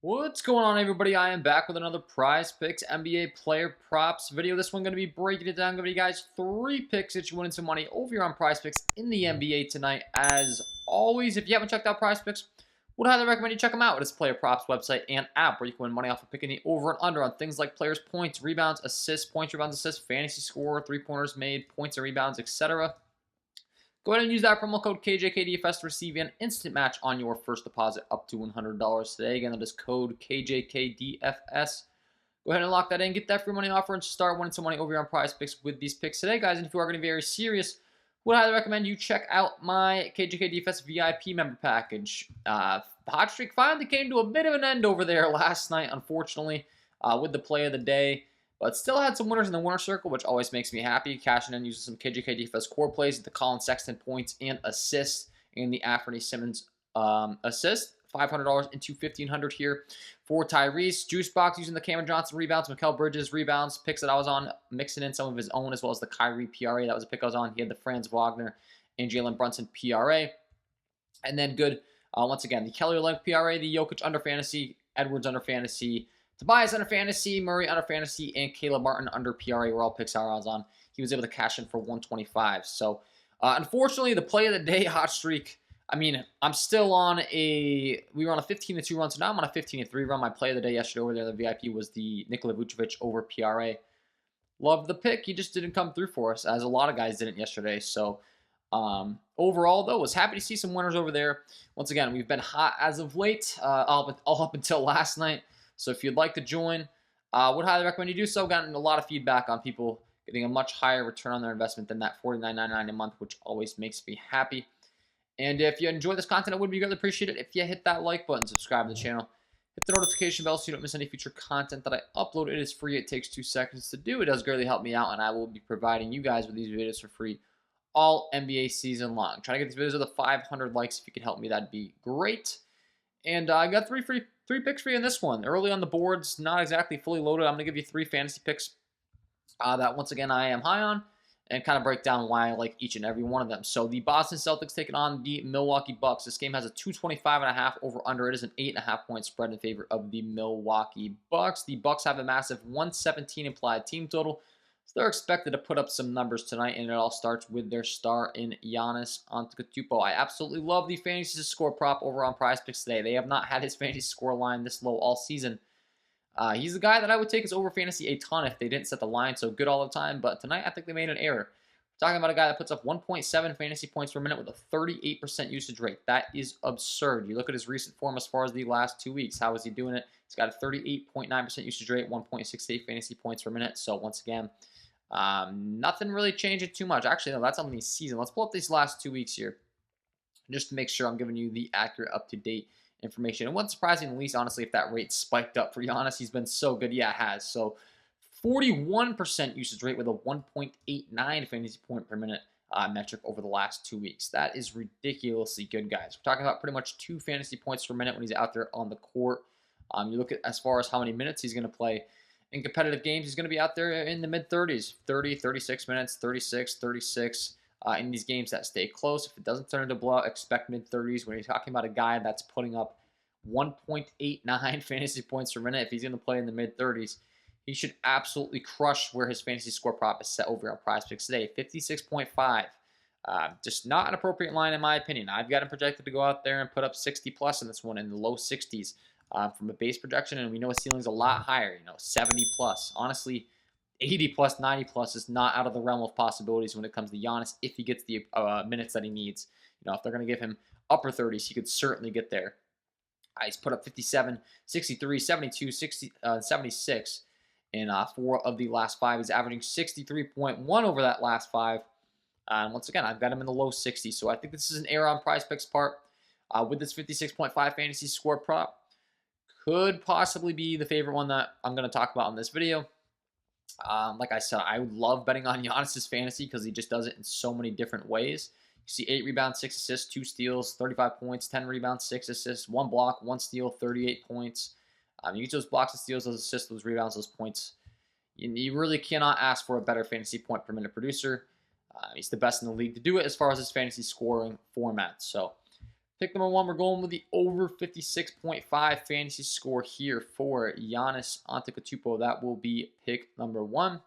What's going on, everybody? I am back with another Prizepicks NBA player props video. This one going to be breaking it down. Going to be, guys, 3 picks that you winning some money over here on Prizepicks in the NBA tonight. As always, if you haven't checked out Prizepicks, would highly recommend you check them out. It's a player props website and app where you can win money off of picking the over and under on things like players' points, rebounds, assists, points, rebounds, assists, fantasy score, 3-pointers made, points and rebounds, etc. Go ahead and use that promo code KJK DFS to receive an instant match on your first deposit up to $100 today. Again, that is code KJK DFS. Go ahead and lock that in, get that free money offer, and start winning some money over here on Prizepicks with these picks today, guys. And if you are going to be very serious, would highly recommend you check out my KJK DFS VIP member package. The hot streak finally came to a bit of an end over there last night, unfortunately, with the play of the day. But still had some winners in the winner circle, which always makes me happy. Cashing in using some KJK DFS core plays, the Colin Sexton points and assists, and the Anthony Simmons assist. $500 into $1,500 here for Tyrese. Juice box using the Cameron Johnson rebounds, Mikal Bridges rebounds, picks that I was on, mixing in some of his own, as well as the Kyrie PRA. That was a pick I was on. He had the Franz Wagner and Jalen Brunson PRA. And then good, once again, the Kelly Olynyk PRA, the Jokic under fantasy, Edwards under fantasy, Tobias under fantasy, Murray under fantasy, and Caleb Martin under PRA were all picks I was on. He was able to cash in for 125. So, unfortunately, the play of the day hot streak. I mean, I'm still on we were on a 15-2 run, so now I'm on a 15-3 run. My play of the day yesterday over there, the VIP, was the Nikola Vucevic over PRA. Loved the pick. He just didn't come through for us, as a lot of guys didn't yesterday. So, overall, though, was happy to see some winners over there. Once again, we've been hot as of late, all up until last night. So if you'd like to join, would highly recommend you do so. Gotten a lot of feedback on people getting a much higher return on their investment than that $49.99 a month, which always makes me happy. And if you enjoy this content, I would be greatly appreciated if you hit that like button, subscribe to the channel, hit the notification bell so you don't miss any future content that I upload. It is free. It takes 2 seconds to do. It does greatly help me out, and I will be providing you guys with these videos for free all NBA season long. Trying to get these videos with 500 likes. If you could help me, that'd be great. And I got three picks for you in this one. Early on the boards, not exactly fully loaded. I'm going to give you 3 fantasy picks that, once again, I am high on, and kind of break down why I like each and every one of them. So the Boston Celtics taking on the Milwaukee Bucks. This game has a 225.5 over under. It is an 8.5 point spread in favor of the Milwaukee Bucks. The Bucks have a massive 117 implied team total. So they're expected to put up some numbers tonight, and it all starts with their star in Giannis Antetokounmpo. I absolutely love the fantasy score prop over on Prizepicks today. They have not had his fantasy score line this low all season. He's the guy that I would take as over fantasy a ton if they didn't set the line so good all the time, but tonight I think they made an error. We're talking about a guy that puts up 1.7 fantasy points per minute with a 38% usage rate. That is absurd. You look at his recent form as far as the last 2 weeks. How is he doing it? He's got a 38.9% usage rate, 1.68 fantasy points per minute. So once again, nothing really changing too much. Actually, no, that's on the season. Let's pull up these last 2 weeks here just to make sure I'm giving you the accurate, up-to-date information. And what's surprising, at least, honestly, if that rate spiked up for Giannis, he's been so good. Yeah, it has. So 41% usage rate with a 1.89 fantasy point per minute metric over the last 2 weeks. That is ridiculously good, guys. We're talking about pretty much 2 fantasy points per minute when he's out there on the court. You look at as far as how many minutes he's going to play. In competitive games, he's going to be out there in the mid-30s, 30, 36 minutes, 36, 36. In these games that stay close. If it doesn't turn into blowout, expect mid-30s. When you're talking about a guy that's putting up 1.89 fantasy points per minute, if he's going to play in the mid-30s, he should absolutely crush where his fantasy score prop is set over on Prizepicks today, 56.5. Just not an appropriate line in my opinion. I've got him projected to go out there and put up 60+ in this one, in the low 60s from a base projection, and we know his ceiling's a lot higher, 70+. Honestly, 80+, 90+ is not out of the realm of possibilities when it comes to Giannis if he gets the minutes that he needs. If they're going to give him upper 30s, he could certainly get there. He's put up 57, 63, 72, 60, 76 in 4 of the last 5. He's averaging 63.1 over that last 5. And once again, I've got him in the low 60s. So I think this is an error on Prizepicks' part. With this 56.5 fantasy score prop, could possibly be the favorite one that I'm going to talk about in this video. Like I said, I love betting on Giannis's fantasy because he just does it in so many different ways. You see 8 rebounds, 6 assists, 2 steals, 35 points, 10 rebounds, 6 assists, 1 block, 1 steal, 38 points. You get those blocks and steals, those assists, those rebounds, those points. You really cannot ask for a better fantasy point per minute producer. He's the best in the league to do it as far as his fantasy scoring format. So Pick number 1, we're going with the over 56.5 fantasy score here for Giannis Antetokounmpo. That will be pick number 1.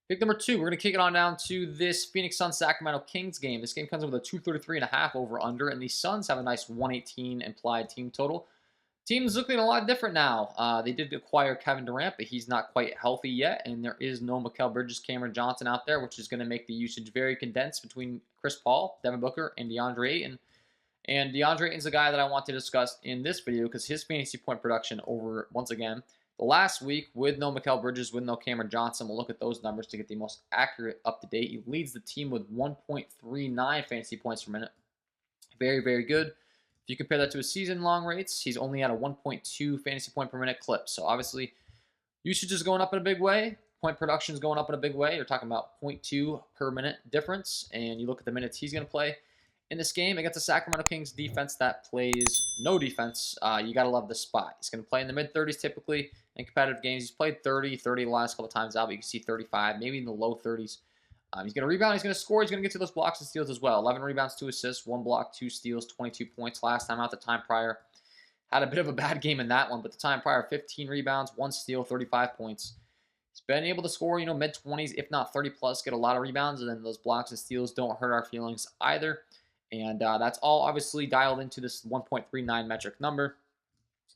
Pick number 2, we're going to kick it on down to this Phoenix Suns Sacramento Kings game. This game comes with a 233.5 over under, and the Suns have a nice 118 implied team total. Team's looking a lot different now. They did acquire Kevin Durant, but he's not quite healthy yet, and there is no Mikal Bridges, Cameron Johnson out there, which is going to make the usage very condensed between Chris Paul, Devin Booker, and DeAndre Ayton. And DeAndre Ayton's the guy that I want to discuss in this video because his fantasy point production over, once again, the last week with no Mikal Bridges, with no Cameron Johnson. We'll look at those numbers to get the most accurate up-to-date. He leads the team with 1.39 fantasy points per minute. Very, very good. If you compare that to his season-long rates, he's only at a 1.2 fantasy point per minute clip. So obviously, usage is going up in a big way. Point production is going up in a big way. You're talking about 0.2 per minute difference. And you look at the minutes he's going to play in this game against the Sacramento Kings defense that plays no defense. You got to love the spot. He's going to play in the mid-30s typically in competitive games. He's played 30 the last couple times out, but you can see 35, maybe in the low 30s. He's going to rebound. He's going to score. He's going to get to those blocks and steals as well. 11 rebounds, 2 assists, 1 block, 2 steals, 22 points last time out. The time prior had a bit of a bad game in that one, but the time prior, 15 rebounds, 1 steal, 35 points. He's been able to score, mid-20s, if not 30-plus, get a lot of rebounds, and then those blocks and steals don't hurt our feelings either. And that's all obviously dialed into this 1.39 metric number.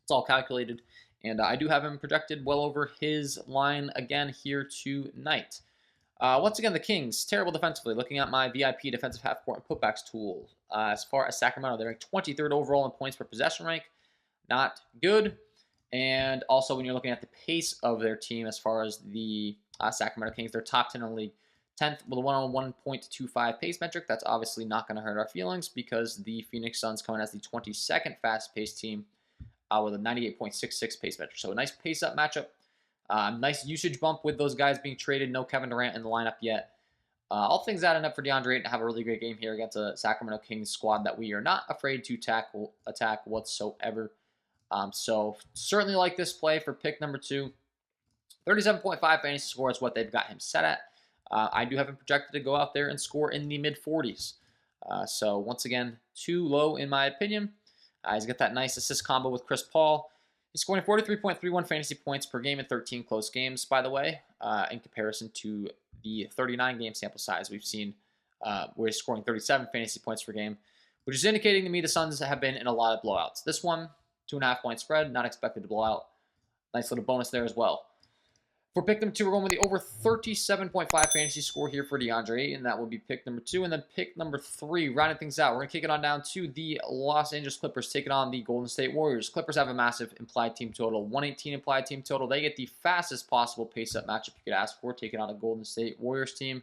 It's all calculated. And I do have him projected well over his line again here tonight. Once again, the Kings, terrible defensively. Looking at my VIP defensive half-court and putbacks tool. As far as Sacramento, they're ranked 23rd overall in points per possession rank. Not good. And also when you're looking at the pace of their team as far as the Sacramento Kings, they're top 10 in the league. 10th with a 101.25 pace metric. That's obviously not going to hurt our feelings because the Phoenix Suns come in as the 22nd fast-paced team with a 98.66 pace metric. So a nice pace-up matchup. Nice usage bump with those guys being traded. No Kevin Durant in the lineup yet. All things adding up for DeAndre Ayton to have a really great game here against a Sacramento Kings squad that we are not afraid to attack whatsoever. So certainly like this play for pick number 2. 37.5 fantasy score is what they've got him set at. I do have him projected to go out there and score in the mid-40s. So once again, too low in my opinion. He's got that nice assist combo with Chris Paul. He's scoring 43.31 fantasy points per game in 13 close games, by the way, in comparison to the 39-game sample size we've seen where he's scoring 37 fantasy points per game, which is indicating to me the Suns have been in a lot of blowouts. This one, 2.5-point spread, not expected to blow out. Nice little bonus there as well. For pick number 2, we're going with the over 37.5 fantasy score here for DeAndre, and that will be pick number 2. And then pick number 3, rounding things out, we're going to kick it on down to the Los Angeles Clippers taking on the Golden State Warriors. Clippers have a massive implied team total, 118 implied team total. They get the fastest possible pace-up matchup you could ask for, taking on a Golden State Warriors team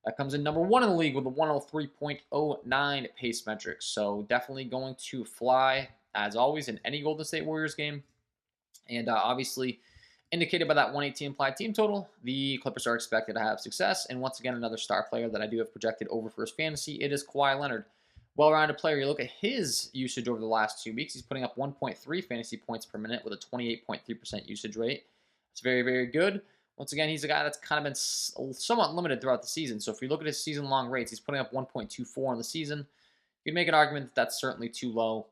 that comes in number 1 in the league with a 103.09 pace metric. So definitely going to fly, as always, in any Golden State Warriors game. And obviously, indicated by that 118 implied team total, the Clippers are expected to have success. And once again, another star player that I do have projected over for his fantasy, it is Kawhi Leonard. Well-rounded player. You look at his usage over the last 2 weeks. He's putting up 1.3 fantasy points per minute with a 28.3% usage rate. It's very, very good. Once again, he's a guy that's kind of been somewhat limited throughout the season. So if you look at his season-long rates, he's putting up 1.24 in the season. You can make an argument that that's certainly too low,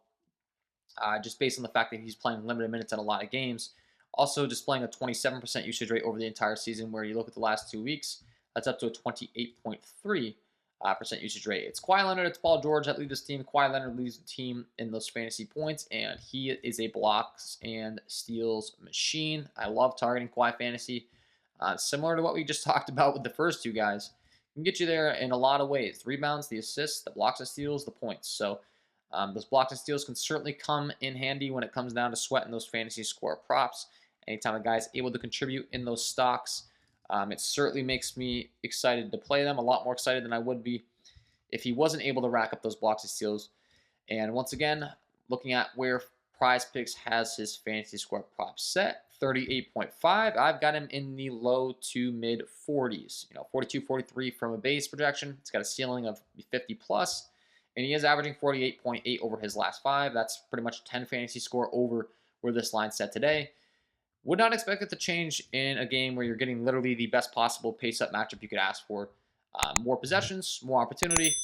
just based on the fact that he's playing limited minutes in a lot of games. Also displaying a 27% usage rate over the entire season, where you look at the last 2 weeks, that's up to a 28.3% usage rate. It's Kawhi Leonard, it's Paul George that lead this team. Kawhi Leonard leads the team in those fantasy points, and he is a blocks and steals machine. I love targeting Kawhi fantasy. Similar to what we just talked about with the first 2 guys. Can get you there in a lot of ways. The rebounds, the assists, the blocks and steals, the points. So those blocks and steals can certainly come in handy when it comes down to sweating those fantasy score props. Anytime a guy's able to contribute in those stocks, it certainly makes me excited to play them. A lot more excited than I would be if he wasn't able to rack up those blocks and steals. And once again, looking at where Prizepicks has his fantasy score prop set, 38.5. I've got him in the low to mid 40s. 42, 43 from a base projection. It's got a ceiling of 50 plus. And he is averaging 48.8 over his last 5. That's pretty much 10 fantasy score over where this line's set today. Would not expect it to change in a game where you're getting literally the best possible pace-up matchup you could ask for. More possessions, more opportunity.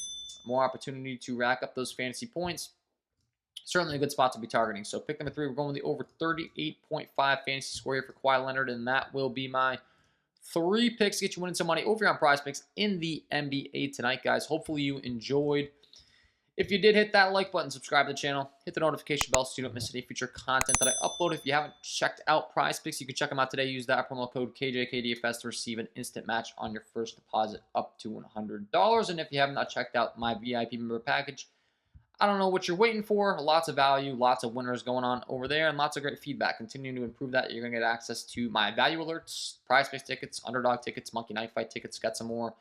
more opportunity to rack up those fantasy points. Certainly a good spot to be targeting. So pick number 3, we're going with the over 38.5 fantasy score here for Kawhi Leonard, and that will be my 3 picks to get you winning some money over here on Prizepicks in the NBA tonight, guys. Hopefully you enjoyed. If you did, hit that like button, subscribe to the channel, hit the notification bell so you don't miss any future content that I upload. If you haven't checked out Prizepicks, you can check them out today. Use that promo code KJK DFS to receive an instant match on your first deposit up to $100. And if you have not checked out my VIP member package, I don't know what you're waiting for. Lots of value, lots of winners going on over there, and lots of great feedback. Continuing to improve that. You're going to get access to my value alerts, Prizepicks tickets, underdog tickets, Monkey Knife Fight tickets. Got some more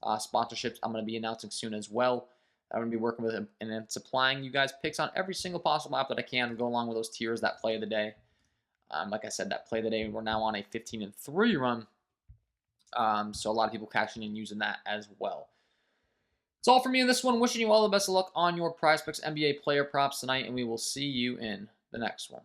sponsorships I'm going to be announcing soon as well. I'm going to be working with them and then supplying you guys picks on every single possible app that I can to go along with those tiers, that play of the day. Like I said, that play of the day, we're now on a 15-3 run. So a lot of people cashing in using that as well. That's all for me in this one. Wishing you all the best of luck on your Prizepicks NBA player props tonight, and we will see you in the next one.